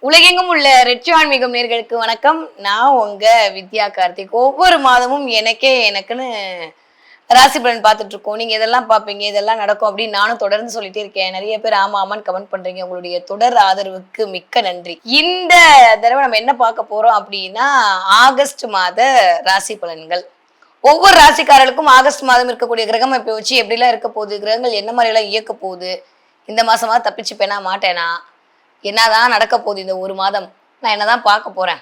உலகெங்கும் உள்ள ரெட்சோ ஆன்மீகம் நேர்களுக்கு வணக்கம். நான் உங்க வித்யா கார்த்திக். ஒவ்வொரு மாதமும் எனக்குன்னு ராசி பலன் பார்த்துட்டு இருக்கோம். நீங்க இதெல்லாம் பார்ப்பீங்க, இதெல்லாம் நடக்கும் அப்படின்னு நானும் தொடர்ந்து சொல்லிட்டே இருக்கேன். நிறைய பேர் ஆமா ஆமான்னு கமெண்ட் பண்றீங்க. உங்களுடைய தொடர் ஆதரவுக்கு மிக்க நன்றி. இந்த தடவை நம்ம என்ன பார்க்க போறோம் அப்படின்னா ஆகஸ்ட் மாத ராசி பலன்கள். ஒவ்வொரு ராசிக்காரர்களுக்கும் ஆகஸ்ட் மாதம் இருக்கக்கூடிய கிரகம் அமைப்பை வச்சு எப்படிலாம் இருக்க போகுது, கிரகங்கள் என்ன மாதிரி எல்லாம் இயக்க போகுது, இந்த மாசமா தப்பிச்சுப்பேனா மாட்டேனா, என்னதான் நடக்க போகுது இந்த ஒரு மாதம், நான் என்னதான் பார்க்க போறேன்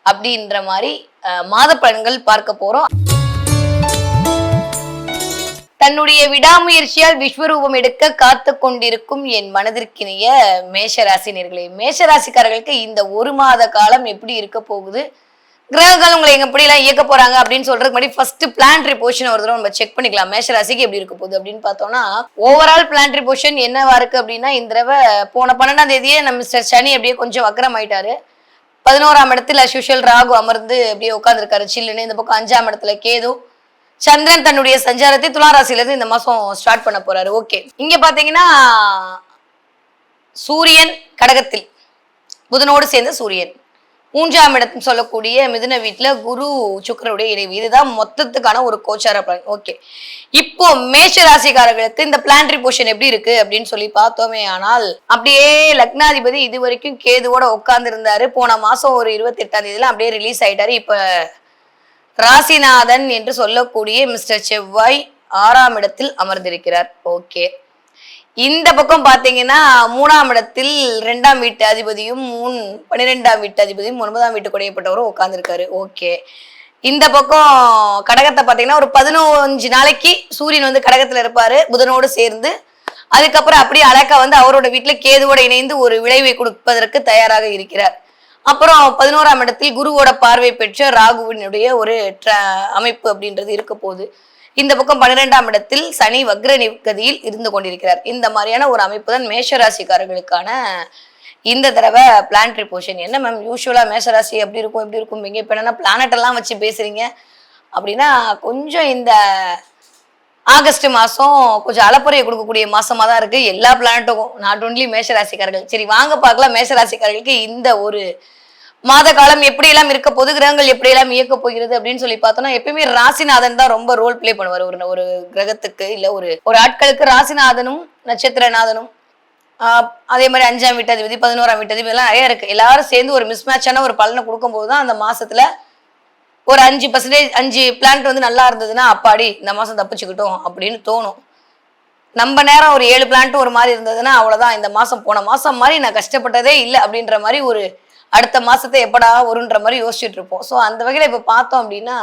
அப்படின்ற மாதிரி மாத பலன்கள் பார்க்க போறோம். தன்னுடைய விடாமுயற்சியால் விஸ்வரூபம் எடுக்க காத்து கொண்டிருக்கும் என் மனதிற்கினிய மேஷராசினியர்களே, மேஷராசிக்காரர்களுக்கு இந்த ஒரு மாத காலம் எப்படி இருக்க போகுது, கிரகங்கள் உங்களை எப்படி எல்லாம் இயக்க போறாங்க அப்படின்னு சொல்றதுக்கு முன்னாடி ஃபர்ஸ்ட் பிளானட்டரி பொசிஷன் ஒரு தடவை நம்ம செக் பண்ணிக்கலாம். மேஷராசிக்கு எப்படி இருக்க போகுது அப்படின்னு பார்த்தோம்னா, ஓவரால் பிளானட்டரி பொசிஷன் என்னவா இருக்கு அப்படின்னா, இந்த தடவை போன 12ஆம் தேதியே நம்ம மிஸ்டர் சனி அப்படியே கொஞ்சம் வக்கரம் ஆயிட்டாரு. 11ஆம் இடத்துல அஸ்யூஷுவல் ராகு அமர்ந்து அப்படியே உட்காந்துருக்காரு சில்லுன்னு. இந்த பக்கம் 5ஆம் இடத்துல கேது, சந்திரன் தன்னுடைய சஞ்சாரத்தை துலா ராசில இருந்து இந்த மாசம் ஸ்டார்ட் பண்ண போறாரு. ஓகே, இங்க பாத்தீங்கன்னா சூரியன் கடகத்தில், புதனோடு சேர்ந்த சூரியன் 3ஆம் இடத்துல சொல்லக்கூடிய மிதுன வீட்டுல குரு சுக்கிரனுடைய இணைவு. இதுதான் மொத்தத்துக்கான ஒரு கோச்சார பலன். ஓகே, இப்போ மேஷ ராசிக்காரர்களுக்கு இந்த பிளானட்டரி பொசிஷன் எப்படி இருக்கு அப்படின்னு சொல்லி பார்த்தோமே ஆனால், அப்படியே லக்னாதிபதி இது வரைக்கும் கேதுவோட உட்கார்ந்து இருந்தாரு. போன மாசம் ஒரு 28ஆம் தேதியில அப்படியே ரிலீஸ் ஆயிட்டாரு. இப்ப ராசிநாதன் என்று சொல்லக்கூடிய மிஸ்டர் செவ்வாய் 6ஆம் இடத்தில் அமர்ந்திருக்கிறார். ஓகே, இந்த பக்கம் பாத்தீங்கன்னா 3ஆம் இடத்தில் 2ஆம் வீட்டு அதிபதியும் 12ஆம் வீட்டு அதிபதியும் 9ஆம் வீட்டு குடையப்பட்டவரும் உட்கார்ந்துருக்காரு. ஓகே, இந்த பக்கம் கடகத்தை பாத்தீங்கன்னா ஒரு 15 நாளைக்கு சூரியன் வந்து கடகத்துல இருப்பாரு புதனோடு சேர்ந்து. அதுக்கப்புறம் அப்படியே அழகா வந்து அவரோட வீட்டுல கேதுவோட இணைந்து ஒரு விளைவை கொடுப்பதற்கு தயாராக இருக்கிறார். அப்புறம் 11ஆம் இடத்தில் குருவோட பார்வை பெற்ற ராகுவினுடைய ஒரு அமைப்பு அப்படின்றது இருக்க போகுது. இந்த பக்கம் 12ஆம் இடத்தில் சனி வக்ர கதியில் இருந்து கொண்டிருக்கிறார். இந்த மாதிரியான ஒரு அமைப்பு தான் மேஷராசிக்காரர்களுக்கான இந்த தடவை பிளானட்டரி பொசிஷன். என்ன மேம் யூஸ்வலா மேஷராசி எப்படி இருக்கும் எப்படி இருக்கும், இங்க இப்ப என்னன்னா பிளானட் எல்லாம் வச்சு பேசுறீங்க அப்படின்னா, கொஞ்சம் இந்த ஆகஸ்ட் மாசம் கொஞ்சம் அலப்புறையை கொடுக்கக்கூடிய மாசமா தான் இருக்கு எல்லா பிளானட்டுக்கும், நாட் ஒன்லி மேஷராசிக்காரர்கள். சரி வாங்க பார்க்கலாம் மேஷராசிக்காரர்களுக்கு இந்த ஒரு மாத காலம் எப்படி எல்லாம் இருக்க போது, கிரகங்கள் எப்படி எல்லாம் இயக்க போகிறது அப்படின்னு சொல்லி பார்த்தோம்னா, எப்பயுமே ராசிநாதன் தான் ரொம்ப ரோல் பிளே பண்ணுவார். ஒரு கிரகத்துக்கு இல்ல ஒரு ஆட்களுக்கு ராசிநாதனும் நட்சத்திரநாதனும் அதே மாதிரி 5ஆம் வீட்டு அதிபதி 11ஆம் வீட்டு அதிபதி எல்லாம் நிறைய இருக்கு. எல்லாரும் சேர்ந்து ஒரு மிஸ்மேட்சான ஒரு பலனை கொடுக்கும் போதுதான் அந்த மாசத்துல ஒரு 5% 5 பிளானட் வந்து நல்லா இருந்ததுன்னா அப்பாடி இந்த மாசம் தப்பிச்சுக்கிட்டோம் அப்படின்னு தோணும். நம்ம நேரம் ஒரு 7 பிளானட் ஒரு மாதிரி இருந்ததுன்னா அவ்வளவுதான், இந்த மாசம் போன மாசம் மாதிரி நான் கஷ்டப்பட்டதே இல்லை அப்படின்ற மாதிரி ஒரு அடுத்த மாசத்தை எப்படா வருன்ற மாதிரி யோசிச்சுட்டு இருப்போம். ஸோ அந்த வகையில இப்ப பார்த்தோம் அப்படின்னா,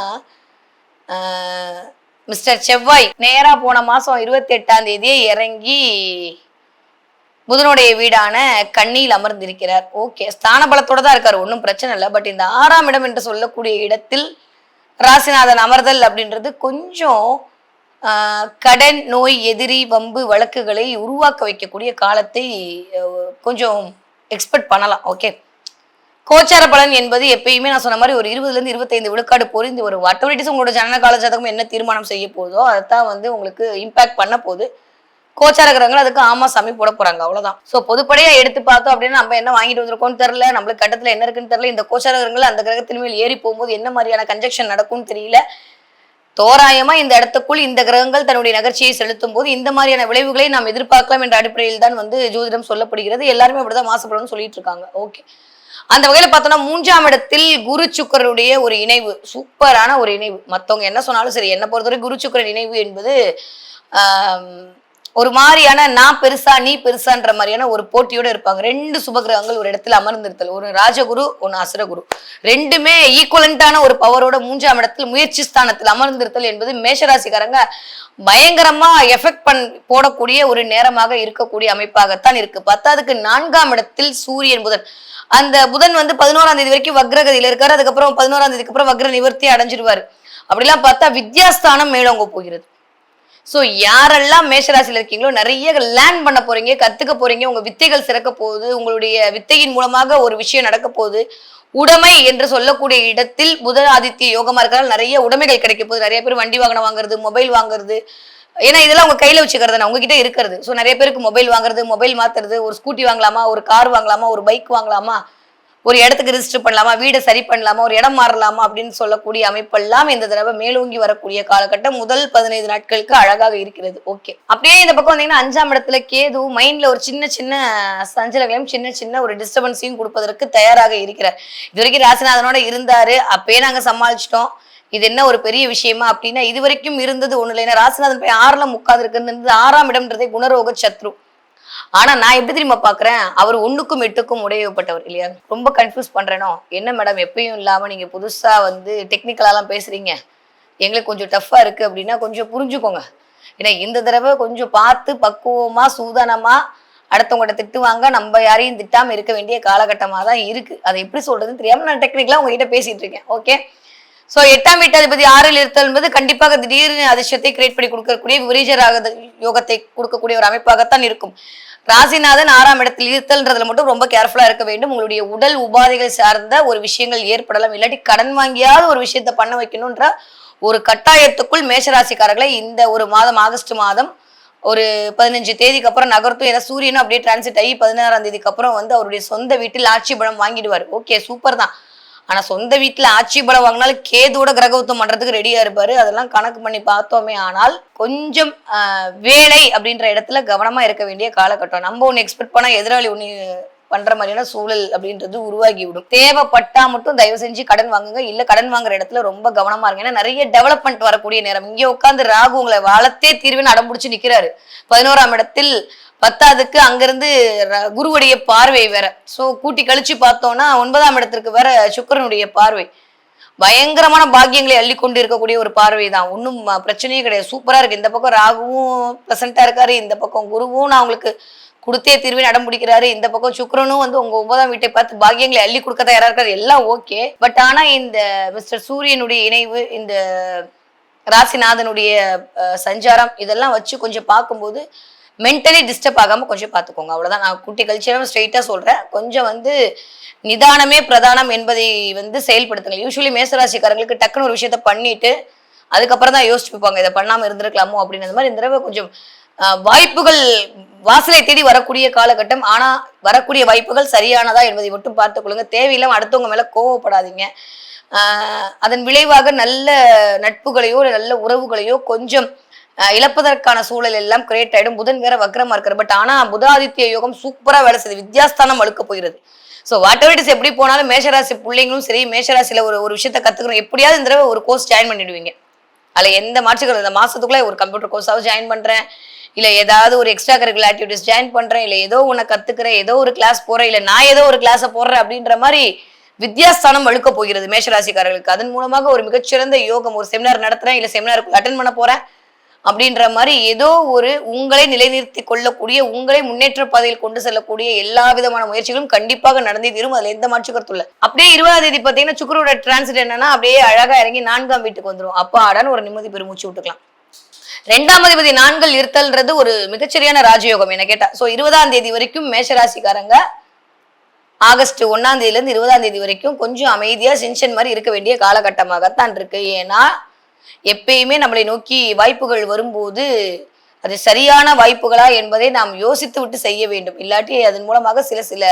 மிஸ்டர் செவ்வாய் நேரா போன மாசம் 28ஆம் தேதியே இறங்கி புதனுடைய வீடான கன்னியில் அமர்ந்திருக்கிறார். ஓகே, ஸ்தான பலத்தோட தான் இருக்காரு, ஒன்றும் பிரச்சனை இல்லை. பட் இந்த 6ஆம் இடம் என்று சொல்லக்கூடிய இடத்தில் ராசிநாதன் அமர்தல் அப்படின்றது கொஞ்சம் கடன், நோய், எதிரி, வம்பு வழக்குகளை உருவாக்க வைக்கக்கூடிய காலத்தை கொஞ்சம் எக்ஸ்பெக்ட் பண்ணலாம். ஓகே, கோச்சார பலன் என்பது எப்பயுமே நான் சொன்ன மாதிரி ஒரு 20 to 25 விழுக்காடு பொறிந்து வரும். வாட்டவரிட்டிஸ் உங்களோட ஜனன கால ஜாதகம் என்ன தீர்மானம் செய்ய போதோ அதைத்தான் வந்து உங்களுக்கு இம்பாக்ட் பண்ண போகுது. கோச்சார கிரகங்கள் அதுக்கு ஆமா சாமி போட போறாங்க, அவ்வளவுதான். சோ பொதுப்படையா எடுத்து பார்த்தோம் அப்படின்னா, நம்ம என்ன வாங்கிட்டு வந்திருக்கோம்னு தெரியல, நம்மளுக்கு கட்டத்துல என்ன இருக்குன்னு தெரியல, இந்த கோச்சார கிரகங்கள் அந்த கிரகத்தின் மேல் ஏறி போகும்போது என்ன மாதிரியான கன்ஜெக்ஷன் நடக்கும்னு தெரியல. தோராயமா இந்த இடத்துக்குள் இந்த கிரகங்கள் தன்னுடைய நகர்ச்சியை செலுத்தும் போது இந்த மாதிரியான விளைவுகளை நாம் எதிர்பார்க்கலாம் என்ற அடிப்படையில் தான் வந்து ஜோதிடம் சொல்லப்படுகிறது. எல்லாருமே அப்படிதான் மாசப்படணும்னு சொல்லிட்டு இருக்காங்க. ஓகே, அந்த வகையில பார்த்தோம்னா 3ஆம் இடத்தில் குரு சுக்கரனுடைய ஒரு இணைவு, சூப்பரான ஒரு இணைவு. மற்றவங்க என்ன சொன்னாலும் சரி, என்ன பொறுத்தவரை குரு சுக்கரன் இணைவு என்பது ஒரு மாதிரியான நான் பெருசா நீ பெருசான்ற மாதிரியான ஒரு போட்டியோட இருப்பாங்க. 2 சுபகிரகங்கள் ஒரு இடத்துல அமர்ந்திருத்தல், ஒரு ராஜகுரு ஒன்னு அசுரகுரு, ரெண்டுமே ஈக்குவலண்டான ஒரு பவரோட 3ஆம் இடத்தில் முயற்சி ஸ்தானத்தில் அமர்ந்திருத்தல் என்பது மேஷராசிக்காரங்க பயங்கரமா எஃபெக்ட் போடக்கூடிய ஒரு நேரமாக இருக்கக்கூடிய அமைப்பாகத்தான் இருக்கு. 10க்கு 4ஆம் இடத்தில் சூரியன் புதன், அந்த புதன் வந்து 11ஆம் தேதி வரைக்கும் வக்ரகதியில இருக்காரு. அதுக்கப்புறம் 11ஆம் தேதிக்கு அப்புறம் வக்ர நிவர்த்தி அடைஞ்சிருவாரு. அப்படிலாம் பார்த்தா வித்யாஸ்தானம் மேலோங்க போகிறது. ஸோ யாரெல்லாம் மேஷராசியில் இருக்கீங்களோ நிறைய லேர்ன் பண்ண போறீங்க, கத்துக்க போறீங்க, உங்க வித்தைகள் சிறக்க போகுது, உங்களுடைய வித்தையின் மூலமாக ஒரு விஷயம் நடக்க போகுது. உடைமை என்று சொல்லக்கூடிய இடத்தில் புத ஆதித்ய யோகமா இருக்கிறால் நிறைய உடைமைகள் கிடைக்க போகுது. நிறைய பேர் வண்டி வாகனம் வாங்குறது, மொபைல் வாங்குறது, ஏன்னா இதெல்லாம் உங்க கையில வச்சுக்கிறது உங்ககிட்ட இருக்கிறது. ஸோ நிறைய பேருக்கு மொபைல் வாங்குறது, மொபைல் மாத்துறது, ஒரு ஸ்கூட்டி வாங்கலாமா, ஒரு கார் வாங்கலாமா, ஒரு பைக் வாங்கலாமா, ஒரு இடத்துக்கு ரிஜிஸ்டர் பண்ணலாமா, வீடை சரி பண்ணலாமா, ஒரு இடம் மாறலாமா அப்படின்னு சொல்லக்கூடிய அமைப்பெல்லாம் இந்த தடவை மேலோங்கி வரக்கூடிய காலகட்டம் முதல் 15 நாட்களுக்கு அழகாக இருக்கிறது. ஓகே, அப்படியே இந்த பக்கம் வந்தீங்கன்னா 5ஆம் இடத்துல கேது மைண்ட்ல ஒரு சின்ன சின்ன சஞ்சலங்களையும் சின்ன சின்ன ஒரு டிஸ்டர்பன்ஸையும் கொடுப்பதற்கு தயாராக இருக்கிறார். இது வரைக்கும் ராசிநாதனோட இருந்தாரு, அப்பயே நாங்க சமாளிச்சிட்டோம், இது என்ன ஒரு பெரிய விஷயமா அப்படின்னா இது வரைக்கும் இருந்தது ஒண்ணு இல்லை. ஏன்னா ராசிநாதன் போய் 6ல உட்கார்ந்து இருக்குன்னு 6ஆம் இடம்ன்றதே குணரோக சத்ரு. ஆனா நான் எப்படி தெரியுமா பாக்குறேன், அவர் 1க்கும் 8க்கும் உடையப்பட்டவர் இல்லையா. ரொம்ப கன்ஃபியூஸ் பண்றேனோ என்ன மேடம், எப்பயும் இல்லாம நீங்க புதுசா வந்து டெக்னிக்கலாலாம் பேசுறீங்க, எங்களுக்கு கொஞ்சம் டஃப்பா இருக்கு அப்படின்னா கொஞ்சம் புரிஞ்சுக்கோங்க. ஏன்னா இந்த தடவை கொஞ்சம் பார்த்து பக்குவமா சூதானமா அடுத்தவங்கள்ட்ட திட்டுவாங்க, நம்ம யாரையும் திட்டாம இருக்க வேண்டிய காலகட்டமா தான் இருக்கு. அதை எப்படி சொல்றதுன்னு தெரியாம நான் டெக்னிக்கலா உங்ககிட்ட பேசிட்டு இருக்கேன். ஓகே, சோ 8ஆம் வீட்டாதிபதி 6ல் இருத்தல் என்பது கண்டிப்பாக திடீர்னு அதிர்ஷ்டத்தை கிரியேட் பண்ணி கொடுக்கக்கூடிய விபரீத யோகத்தை கொடுக்கக்கூடிய ஒரு அமைப்பாகத்தான் இருக்கும். ராசிநாதன் 6ஆம் இடத்தில் இருத்தல்ன்றதுல மட்டும் ரொம்ப கேர்ஃபுல்லா இருக்க வேண்டும். உங்களுடைய உடல் உபாதைகள் சார்ந்த ஒரு விஷயங்கள் ஏற்படலாம், இல்லாட்டி கடன் வாங்கியாவது ஒரு விஷயத்த பண்ண வைக்கணும்ன்ற ஒரு கட்டாயத்துக்குள் மேஷராசிக்காரர்களை இந்த ஒரு மாதம் ஆகஸ்ட் மாதம் ஒரு 15 தேதிக்கு அப்புறம் நகர்த்தும். ஏன்னா சூரியனும் அப்படியே டிரான்சிட் ஆகி 16ஆம் தேதிக்கு அப்புறம் வந்து அவருடைய சொந்த வீட்டில் ஆட்சி பலம் வாங்கிடுவார். ஓகே, சூப்பர் தான். ஆனா சொந்த வீட்டுல ஆட்சி பலம் வாங்கினாலும் கேதுவோட கிரகவுத்தம் பண்றதுக்கு ரெடியா இருப்பாரு. அதெல்லாம் கணக்கு பண்ணி பார்த்தோமே ஆனால் கொஞ்சம் வேலை அப்படின்ற இடத்துல கவனமா இருக்க வேண்டிய காலகட்டம். நம்ம ஒண்ணு எக்ஸ்பெக்ட் பண்ணா எதிராளி ஒண்ணு பண்ற மாதிரியான சூழல் அப்படின்றது உருவாகி விடும். தேவைப்பட்டா மட்டும் தயவு செஞ்சு கடன் வாங்குங்க, இல்ல கடன் வாங்குற இடத்துல ரொம்ப கவனமா இருங்க. ஏன்னா நிறைய டெவலப்மெண்ட் வரக்கூடிய நேரம். இங்க உட்காந்து ராகு உங்களை வளர்த்தே தீர்வுன்னு அடம்பிடிச்சு நிக்கிறாரு. 11ஆம் இடத்தில் 10ஆவதுக்கு அங்கிருந்து குருவுடைய பார்வை வேற. சோ கூட்டி கழிச்சு பார்த்தோம்னா 9ஆம் இடத்திற்கு வேற சுக்கிரனுடைய பார்வை. பயங்கரமான பாக்கியங்களை அள்ளி கொண்டு இருக்கக்கூடிய ஒரு பார்வை தான். ஒன்றும் பிரச்சனையே கிடையாது, சூப்பரா இருக்கு. இந்த பக்கம் ராகுவும் பிரசண்டா இருக்காரு, இந்த பக்கம் குருவும் நான் உங்களுக்கு கொடுத்தே தீர்வின் அடம் பிடிக்கிறாரு, இந்த பக்கம் சுக்கிரனும் வந்து உங்க 9ஆம் வீட்டை பார்த்து பாக்கியங்களை அள்ளி கொடுக்கதான் யாரா இருக்காரு, எல்லாம் ஓகே. பட் ஆனா இந்த மிஸ்டர் சூரியனுடைய இணைவு, இந்த ராசிநாதனுடைய சஞ்சாரம், இதெல்லாம் வச்சு கொஞ்சம் பார்க்கும்போது மென்டலி டிஸ்டர்ப் ஆகாம கொஞ்சம் பார்த்துக்கோங்க. அவ்வளவுதான். நான் குட்டி கல்ச்சரம் ஸ்ட்ரெயிட்டா சொல்றேன். கொஞ்சம் வந்து நிதானமே பிரதானம் என்பதை வந்து செயல்படுத்துங்க. யூஸ்வலி மேசராசிக்காரங்களுக்கு டக்குன்னு ஒரு விஷயத்த பண்ணிட்டு அதுக்கப்புறம் தான் யோசிச்சு பார்ப்பாங்க, இதை பண்ணாம இருந்திருக்கலாமோ அப்படின்னு. மாதிரி இந்த தடவை கொஞ்சம் வாய்ப்புகள் வாசலை தேடி வரக்கூடிய காலகட்டம். ஆனா வரக்கூடிய வாய்ப்புகள் சரியானதா என்பதை மட்டும் பார்த்துக் கொள்ளுங்க. தேவையில்லாம அடுத்தவங்க மேல கோவப்படாதீங்க. அதன் விளைவாக நல்ல நட்புகளையோ நல்ல உறவுகளையோ கொஞ்சம் இழப்பதற்கான சூழல் எல்லாம் கிரியேட் ஆயிடும். புதன் வேற வக்ரமா இருக்கிற. பட் ஆனா புதாதித்ய யோகம் சூப்பரா வேலை செய்யுது, வித்யாஸ்தானம் அழுக்க போகிறது. So what ever it is, எப்படி போனாலும் மேஷராசி பிள்ளைங்களும் சரி, மேஷராசியில ஒரு விஷயத்த கத்துக்கணும். எப்படியாவது இந்த தடவை ஒரு கோர்ஸ் ஜாயின் பண்ணிடுவீங்க. அதுல எந்த மாற்றுகள், இந்த மாசத்துக்குள்ள ஒரு கம்ப்யூட்டர் கோர்ஸாவது ஜாயின் பண்றேன், இல்ல ஏதாவது ஒரு எக்ஸ்ட்ரா கரிக்குலர் ஆக்டிவிட்டிஸ் ஜாயின் பண்றேன், இல்ல ஏதோ ஒன்னு கத்துக்கிறேன், ஏதோ ஒரு கிளாஸ் போறேன், இல்ல நான் ஏதோ ஒரு கிளாஸை போடுறேன் அப்படின்ற மாதிரி வித்யாஸ்தானம் அழுக்க போகிறது மேஷராசிக்காரர்களுக்கு. அதன் மூலமாக ஒரு மிகச்சிறந்த யோகம், ஒரு செமினார் நடத்துறேன், இல்ல செமினாருக்கு அட்டன் பண்ண போறேன் அப்படின்ற மாதிரி ஏதோ ஒரு உங்களை நிலைநிறுத்தி கொள்ளக்கூடிய, உங்களை முன்னேற்ற பாதையில் கொண்டு செல்லக்கூடிய எல்லா விதமான முயற்சிகளும் கண்டிப்பாக நடந்தே தீரும். அதுல எந்த மாற்று கருத்து இல்லை. அப்படியே 20ஆம் தேதி பாத்தீங்கன்னா சுக்கிரனோட டிரான்சிட் என்னன்னா அப்படியே அழகா இறங்கி 4ஆம் வீட்டுக்கு வந்துடும். அப்பாடான்னு ஒரு நிம்மதி பெருமூச்சு விட்டுக்கலாம். 2ஆம் அதிபதி 4ல் இருத்தல்ன்றது ஒரு மிகச்சரியான ராஜயோகம் என்ன கேட்டா. சோ 20ஆம் தேதி வரைக்கும் மேஷராசிக்காரங்க ஆகஸ்ட் 1ஆம் தேதியில இருந்து 20ஆம் தேதி வரைக்கும் கொஞ்சம் அமைதியா சென்ஷன் மாதிரி இருக்க வேண்டிய காலகட்டமாகத்தான் இருக்கு. ஏன்னா எப்பயுமே நம்மளை நோக்கி வாய்ப்புகள் வரும்போது அது சரியான வாய்ப்புகளா என்பதை நாம் யோசித்து விட்டு செய்ய வேண்டும். இல்லாட்டி அதன் மூலமாக சில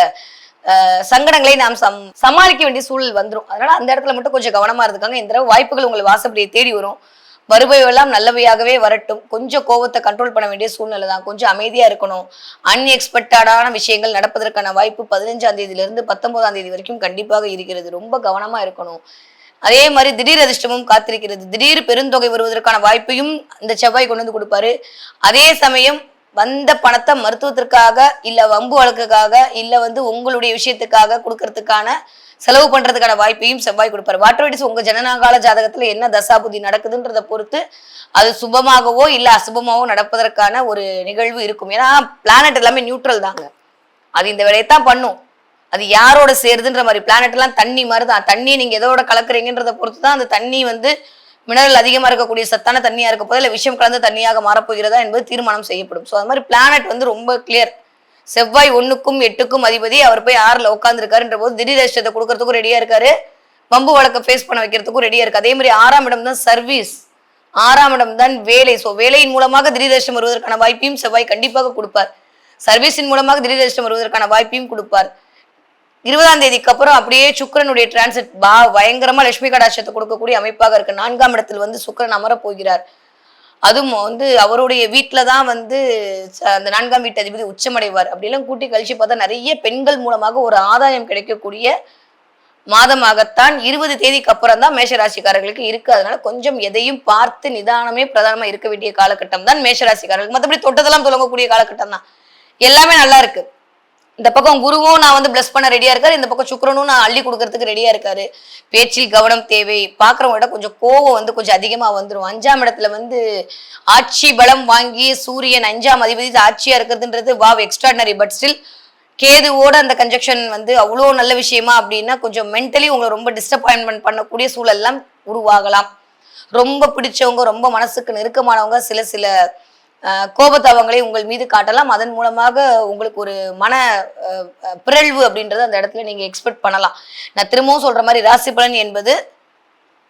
சங்கடங்களை நாம் சமாளிக்க வேண்டிய சூழல் வந்துடும். அதனால அந்த இடத்துல மட்டும் கொஞ்சம் கவனமா இருந்துக்காங்க. இந்த தடவை வாய்ப்புகள் உங்களை வாசப்படியை தேடி வரும். வருபவையெல்லாம் நல்லவையாகவே வரட்டும். கொஞ்சம் கோபத்தை கண்ட்ரோல் பண்ண வேண்டிய சூழ்நிலை தான். கொஞ்சம் அமைதியா இருக்கணும். அன்எக்ஸ்பெக்டடான விஷயங்கள் நடப்பதற்கான வாய்ப்பு 15ஆம் தேதியிலிருந்து 19ஆம் தேதி வரைக்கும் கண்டிப்பாக இருக்கிறது. ரொம்ப கவனமா இருக்கணும். அதே மாதிரி திடீர் அதிர்ஷ்டமும் காத்திருக்கிறது. திடீர் பெருந்தொகை வருவதற்கான வாய்ப்பையும் இந்த செவ்வாய் கொண்டு வந்து கொடுப்பாரு. அதே சமயம் வந்த பணத்தை மருத்துவத்திற்காக, இல்ல வம்பு வழக்குக்காக, இல்ல வந்து உங்களுடைய விஷயத்துக்காக கொடுக்கறதுக்கான செலவு பண்றதுக்கான வாய்ப்பையும் செவ்வாய் கொடுப்பாரு. வாட்டர் உங்க ஜனநாகால ஜாதகத்துல என்ன தசாபுதி நடக்குதுன்றதை பொறுத்து அது சுபமாகவோ இல்ல அசுபமாகவோ நடப்பதற்கான ஒரு நிகழ்வு இருக்கும். ஏன்னா பிளானட் எல்லாமே நியூட்ரல் தாங்க, அது இந்த வேலையைத்தான் பண்ணும். அது யாரோட சேருதுன்ற மாதிரி. பிளானட் எல்லாம் தண்ணி மாதிரி தான். தண்ணி நீங்க எதோட கலக்குறீங்கன்றத பொறுத்து தான் அந்த தண்ணி வந்து மினரல் அதிகமா இருக்கக்கூடிய சத்தான தண்ணியா இருக்க போது, இல்ல விஷயம் கலந்த தண்ணியாக மாறப்போகிறதா என்பது தீர்மானம் செய்யப்படும். ஸோ அது மாதிரி பிளானட் வந்து ரொம்ப கிளியர். செவ்வாய் 1க்கும் 8க்கும் அதிபதி, அவர் போய் 6ல் உட்காந்துருக்காருன்ற போது திடீர் அதிர்ஷ்டத்தை கொடுக்கறதுக்கும் ரெடியா இருக்காரு, வம்பு வழக்கை ஃபேஸ் பண்ண வைக்கிறதுக்கும் ரெடியா இருக்கு. அதே மாதிரி 6ஆம் இடம் தான் சர்வீஸ், 6ஆம் இடம் தான் வேலை. ஸோ வேலையின் மூலமாக திடீர் அதிர்ஷ்டம் வருவதற்கான வாய்ப்பையும் செவ்வாய் கண்டிப்பாக கொடுப்பார். சர்வீஸின் மூலமாக திடீர் அதிர்ஷ்டம் வருவதற்கான வாய்ப்பையும் கொடுப்பார். 20ஆம் தேதிக்கு அப்புறம் அப்படியே சுக்கிரனுடைய டிரான்சிட் பயங்கரமா லட்சுமி கடாட்சத்தை கொடுக்கக்கூடிய அமைப்பாக இருக்கு. 4ஆம் இடத்தில் வந்து சுக்கிரன் அமர போகிறார். அதுவும் வந்து அவருடைய வீட்டுலதான் வந்து அந்த 4ஆம் வீட்டு அதிபதி உச்சமடைவார். அப்படியெல்லாம் கூட்டி கழிச்சு பார்த்தா நிறைய பெண்கள் மூலமாக ஒரு ஆதாயம் கிடைக்கக்கூடிய மாதமாகத்தான் 20 தேதிக்கு அப்புறம் தான் மேஷராசிக்காரர்களுக்கு இருக்கு. அதனால கொஞ்சம் எதையும் பார்த்து நிதானமே பிரதானமா இருக்க வேண்டிய காலகட்டம் தான் மேஷராசிக்காரர்களுக்கு. மற்றபடி தொட்டதெல்லாம் தொடங்கக்கூடிய காலகட்டம் தான். எல்லாமே நல்லா இருக்கு. இந்த பக்கம் குருவும் நான் வந்து பிளஸ் பண்ண ரெடியா இருக்காரு, இந்த பக்கம் சுக்கிரனும் நான் அள்ளி கொடுக்கறதுக்கு ரெடியா இருக்காரு. பேச்சில் கவனம் தேவை. பாக்குறவங்கள்ட்ட கொஞ்சம் கோவம் வந்து கொஞ்சம் அதிகமா வந்துடும். 5ஆம் இடத்துல வந்து ஆட்சி பலம் வாங்கி சூரியன் 5ஆம் அதிபதி ஆட்சியா இருக்கிறதுன்றது வாவ் எக்ஸ்ட்ராடினரி. பட் ஸ்டில் கேதுவோட அந்த கன்ஜெக்ஷன் வந்து அவ்வளோ நல்ல விஷயமா அப்படின்னா கொஞ்சம் மென்டலி உங்களை ரொம்ப டிஸ்டப்பாயின்மெண்ட் பண்ணக்கூடிய சூழல்லாம் உருவாகலாம். ரொம்ப பிடிச்சவங்க, ரொம்ப மனசுக்கு நெருக்கமானவங்க சில கோபத்தாவங்களை உங்கள் மீது காட்டலாம். அதன் மூலமாக உங்களுக்கு ஒரு மன பிறழ்வு அப்படின்றத அந்த இடத்துல நீங்க எக்ஸ்பெக்ட் பண்ணலாம். நான் திரும்பவும் சொல்ற மாதிரி ராசி பலன் என்பது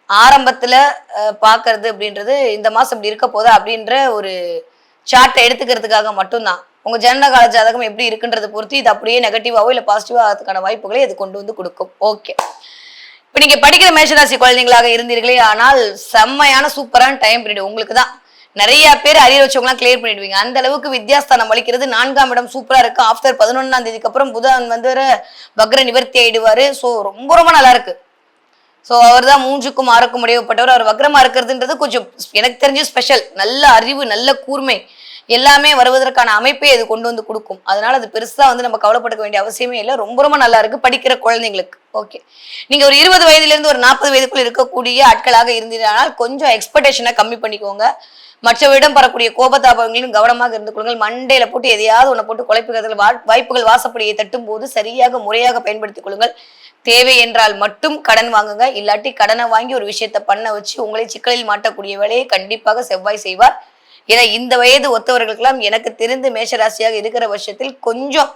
ஆரம்பத்துல பாக்குறது அப்படின்றது இந்த மாசம் இப்படி இருக்க போதா அப்படின்ற ஒரு சார்ட்டை எடுத்துக்கிறதுக்காக மட்டும்தான். உங்க ஜனனகால ஜாதகம் எப்படி இருக்குன்றதை பொறுத்து இது அப்படியே நெகட்டிவாவோ இல்லை பாசிட்டிவா ஆகிறதுக்கான வாய்ப்புகளை இது கொண்டு வந்து கொடுக்கும். ஓகே, இப்ப நீங்க படிக்கிற மேஷராசி குழந்தைங்களாக இருந்தீர்களே ஆனால் செம்மையான சூப்பரான டைம் பீரியட் உங்களுக்கு தான். நிறைய பேர் அரியர் வச்சவங்களாம் கிளியர் பண்ணிடுவீங்க. அந்த அளவுக்கு வித்யாஸ்தானம் வலிக்கிறது. 4ஆம் இடம் சூப்பரா இருக்கு. ஆஃப்டர் 11ஆம் தேதிக்கு அப்புறம் புதன் வந்து வக்ர நிவர்த்தி ஆயிடுவாரு. ஸோ ரொம்ப ரொம்ப நல்லா இருக்கு. ஸோ அவர் தான் 3க்கும் 6க்கும் உடையப்பட்டவர். அவர் வக்ரமா இருக்கிறதுன்றது கொஞ்சம் எனக்கு தெரிஞ்சு ஸ்பெஷல். நல்ல அறிவு, நல்ல கூர்மை எல்லாமே வருவதற்கான அமைப்பை அது கொண்டு வந்து கொடுக்கும். அதனால அது பெருசா வந்து நம்ம கவலைப்பட வேண்டிய அவசியமே இல்லை. ரொம்ப ரொம்ப நல்லா இருக்கு படிக்கிற குழந்தைங்களுக்கு. ஓகே, நீங்க ஒரு 20 வயதுலேருந்து ஒரு 40 வயதுக்குள் இருக்கக்கூடிய ஆட்களாக இருந்தீங்கன்னா கொஞ்சம் எக்ஸ்பெக்டேஷனை கம்மி பண்ணிக்கோங்க. மற்றவரிடம் பெறக்கூடிய கோபதாபங்களையும் கவனமாக இருந்து கொள்ளுங்கள். மண்டையில போட்டு எதையாவது ஒன்றை போட்டு குழப்பிக்கிறதுல வாய்ப்புகள் வாசப்படியை தட்டும் போது சரியாக முறையாக பயன்படுத்திக் கொள்ளுங்கள். தேவை என்றால் மட்டும் கடன் வாங்குங்க. இல்லாட்டி கடனை வாங்கி ஒரு விஷயத்த பண்ண வச்சு உங்களை சிக்கலில் மாட்டக்கூடிய வேலையை கண்டிப்பாக செவ்வாய் செய்வார். ஏன்னா இந்த வயது ஒத்தவர்களுக்கெல்லாம் எனக்கு தெரிந்து மேஷராசியாக இருக்கிற வருஷத்தில் கொஞ்சம்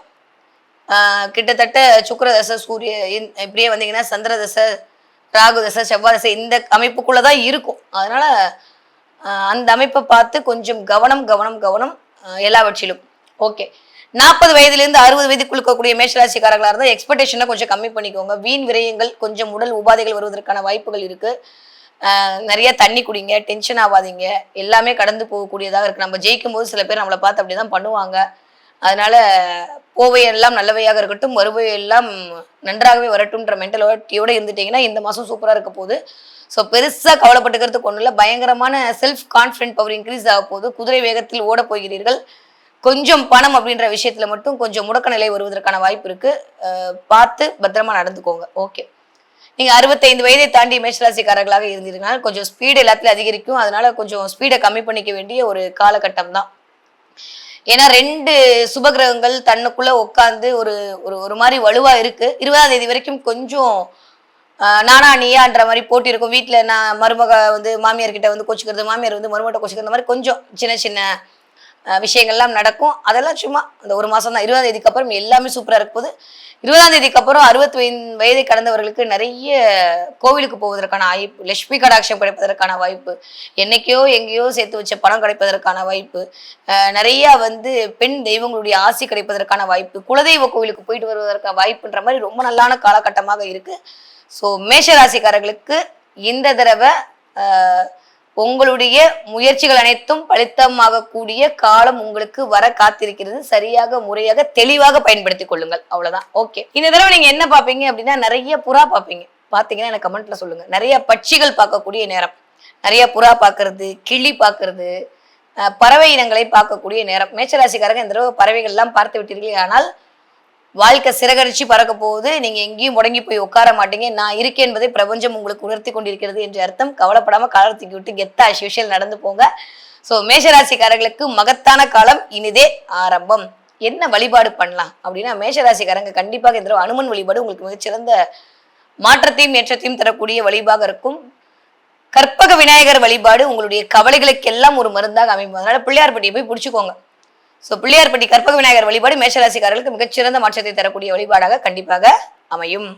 கிட்டத்தட்ட சுக்கிர தசை, சூரிய இப்படியே வந்தீங்கன்னா சந்திர தசை, ராகு தசை, செவ்வாய் தசை இந்த அமைப்புக்குள்ளதான் இருக்கும். அதனால அந்த அமைப்பை பார்த்து கொஞ்சம் கவனம் கவனம் கவனம் எல்லாவற்றிலும். ஓகே, 40 வயதுலேருந்து 60 வயதுக்குள் இருக்கக்கூடிய மேஷராசிக்காரர்களாக இருந்தால் எக்ஸ்பெக்டேஷனை கொஞ்சம் கம்மி பண்ணிக்கோங்க. வீண் விரயங்கள், கொஞ்சம் உடல் உபாதைகள் வருவதற்கான வாய்ப்புகள் இருக்கு. நிறைய தண்ணி குடிங்க, டென்ஷன் ஆகாதீங்க. எல்லாமே கடந்து போகக்கூடியதாக இருக்கு. நம்ம ஜெயிக்கும் போது சில பேர் நம்மளை பார்த்து அப்படிதான் பண்ணுவாங்க. அதனால போவையெல்லாம் நல்லவையாக இருக்கட்டும், வருவையெல்லாம் நன்றாகவே வரட்டும்ன்ற மென்டலிட்டியோட இருந்துட்டீங்கன்னா இந்த மாசம் சூப்பரா இருக்க போகுது. ஸோ பெருசா கவலைப்பட்டுக்கிறதுக்கு ஒன்றும் இல்லை. பயங்கரமான செல்ஃப் கான்ஃபிடென்ட் பவர் இன்க்ரீஸ் ஆக போகுது. குதிரை வேகத்தில் ஓட போகிறீர்கள். கொஞ்சம் பணம் அப்படின்ற விஷயத்துல மட்டும் கொஞ்சம் முடக்க நிலை வருவதற்கான வாய்ப்பு இருக்கு. பார்த்து பத்திரமா நடந்துக்கோங்க. ஓகே, நீங்க 65 வயதை தாண்டி மேஷராசிக்காரர்களாக இருந்தீங்கன்னா கொஞ்சம் ஸ்பீடு எல்லாத்துலயும் அதிகரிக்கும். அதனால கொஞ்சம் ஸ்பீடை கம்மி பண்ணிக்க வேண்டிய ஒரு காலகட்டம் தான். ஏன்னா 2 சுபகிரகங்கள் தன்னுக்குள்ள உட்காந்து ஒரு மாதிரி வலுவா இருக்கு. 20ஆம் தேதி வரைக்கும் கொஞ்சம் நானா நீயான்ற மாதிரி போட்டி இருக்கும். வீட்டுல நான் மருமக வந்து மாமியார் கிட்ட வந்து கொச்சுக்கிறது, மாமியார் வந்து மருமகிட்ட கொச்சுக்கிறது மாதிரி கொஞ்சம் சின்ன சின்ன விஷயங்கள்லாம் நடக்கும். அதெல்லாம் சும்மா அந்த ஒரு மாசம் தான். 20ஆம் தேதிக்கு அப்புறம் எல்லாமே சூப்பரா இருக்க போது. 20ஆம் தேதிக்கு அப்புறம் 65 வயதை கடந்தவர்களுக்கு நிறைய கோவிலுக்கு போவதற்கான வாய்ப்பு, லட்சுமி கடாட்சம் கிடைப்பதற்கான வாய்ப்பு, என்னைக்கோ எங்கேயோ சேர்த்து வச்ச பணம் கிடைப்பதற்கான வாய்ப்பு, நிறைய வந்து பெண் தெய்வங்களுடைய ஆசி கிடைப்பதற்கான வாய்ப்பு, குலதெய்வ கோவிலுக்கு போயிட்டு வருவதற்கான வாய்ப்புன்ற மாதிரி ரொம்ப நல்லான காலகட்டமாக இருக்கு. ஸோ மேஷராசிக்காரர்களுக்கு இந்த தடவை உங்களுடைய முயற்சிகள் அனைத்தும் பலித்தமாகக்கூடிய காலம் உங்களுக்கு வர காத்திருக்கிறது. சரியாக முறையாக தெளிவாக பயன்படுத்திக் கொள்ளுங்கள். அவ்வளவுதான். ஓகே, இந்த தடவை நீங்க என்ன பார்ப்பீங்க அப்படின்னா நிறைய புறா பார்ப்பீங்க. பார்த்தீங்கன்னா எனக்கு கமெண்ட்ல சொல்லுங்க. நிறைய பட்சிகள் பார்க்கக்கூடிய நேரம், நிறைய புறா பார்க்கறது, கிளி பார்க்கறது, பறவை இனங்களை பார்க்கக்கூடிய நேரம். மேஷராசிக்காரங்க இந்த தடவை பறவைகள் எல்லாம் பார்த்து விட்டீர்களே ஆனால் வாழ்க்கை சிறகரிச்சு பறக்க போகுது. நீங்க எங்கேயும் முடங்கி போய் உட்கார மாட்டீங்க. நான் இருக்கேன் என்பதை பிரபஞ்சம் உங்களுக்கு உணர்த்தி கொண்டிருக்கிறது என்று அர்த்தம். கவலைப்படாம காலர் தூக்கி விட்டு கெத்தா அஸ்யூஷுவல் நடந்து போங்க. ஸோ மேஷராசிக்காரர்களுக்கு மகத்தான காலம் இனிதே ஆரம்பம். என்ன வழிபாடு பண்ணலாம் அப்படின்னா மேஷராசிக்காரங்க கண்டிப்பாக இந்த அனுமன் வழிபாடு உங்களுக்கு மிகச்சிறந்த மாற்றத்தையும் ஏற்றத்தையும் தரக்கூடிய வழிபாக இருக்கும். கற்பக விநாயகர் வழிபாடு உங்களுடைய கவலைகளுக்கெல்லாம் ஒரு மருந்தாக அமையும். அதனால பிள்ளையார்பட்டியை போய் பிடிச்சுக்கோங்க. ஸோ பிள்ளையார்பட்டி கற்பக விநாயகர் வழிபாடு மேஷராசிக்காரர்களுக்கு மிகச்சிறந்த மாற்றத்தை தரக்கூடிய வழிபாடாக கண்டிப்பாக அமையும்.